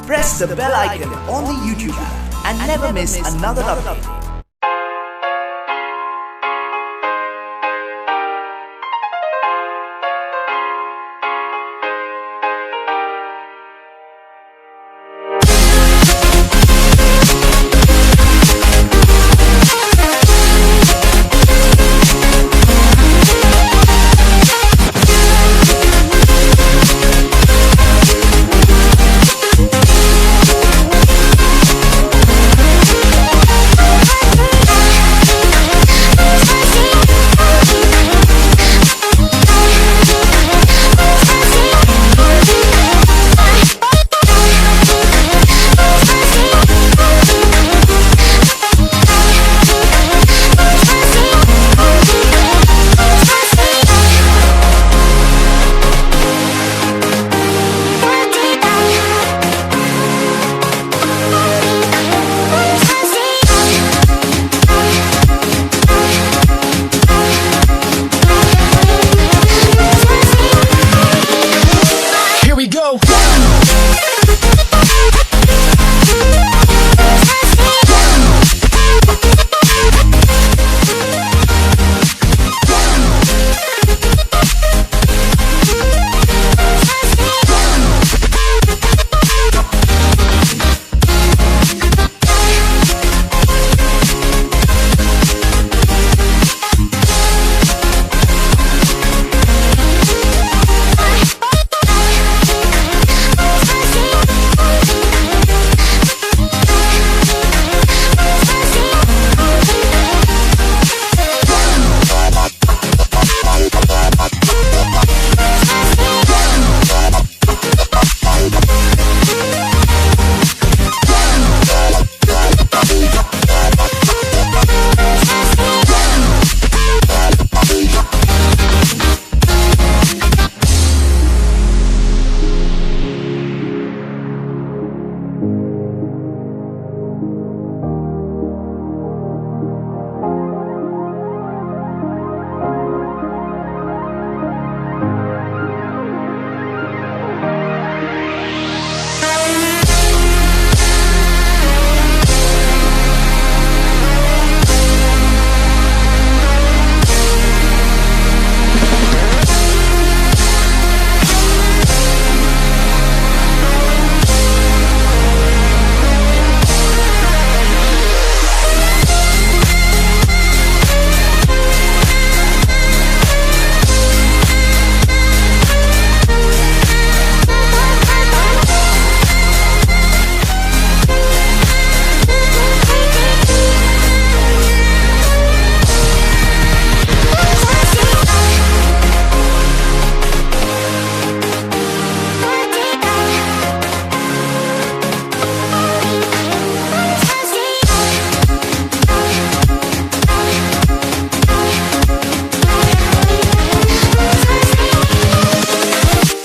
press the bell icon on the YouTube app and never miss another update.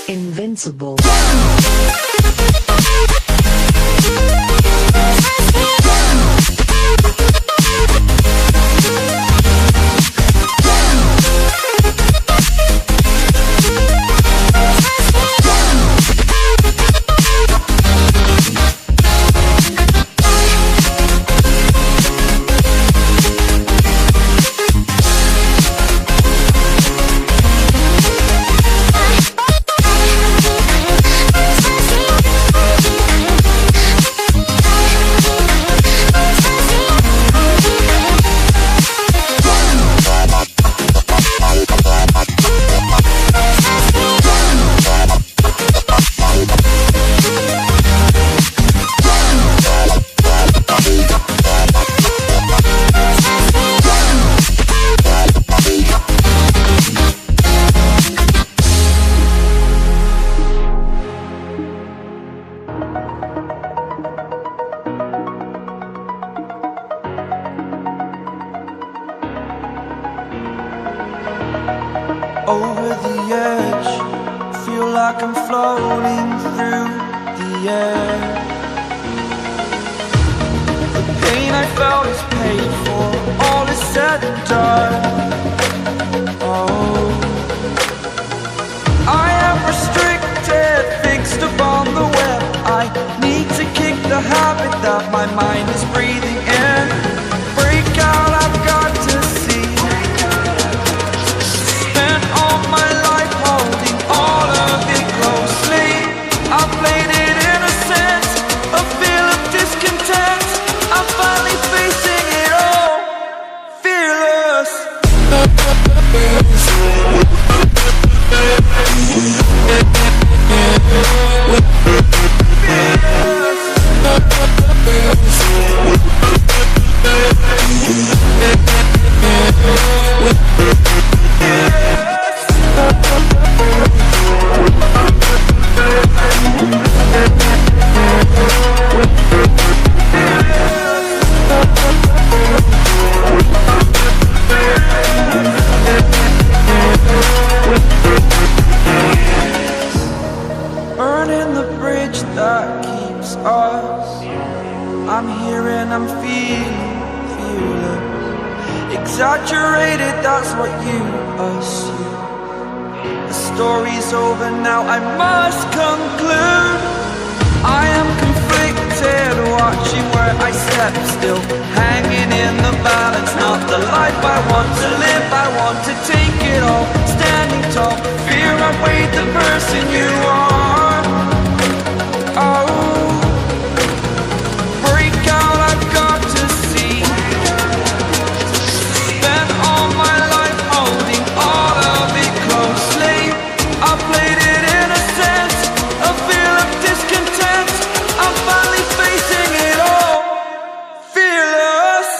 Invincible. Over the edge, feel like I'm floating through the air. The pain I felt is paid for, all is said and done. Oh, I am restricted, fixed upon the web. I need us. I'm here and I'm feeling fearless. Exaggerated, that's what you assume. The story's over now, I must conclude. I am conflicted, watching where I step still, hanging in the balance. Not the life I want to live, I want to take it all. Standing tall, fear outweighed the person you are. Oh, break out, I've got to see. Spent all my life holding all of it closely. I played it in a sense, a feel of discontent. I'm finally facing it all, fearless.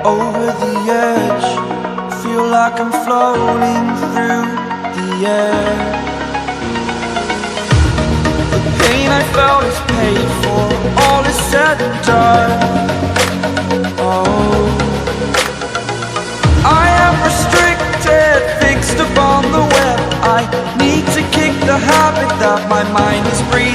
Over the edge, feel like I'm floating through the air. The pain I felt is paid for, all is said and done. Oh, I am restricted, fixed upon the web. I need to kick the habit that my mind is breathing.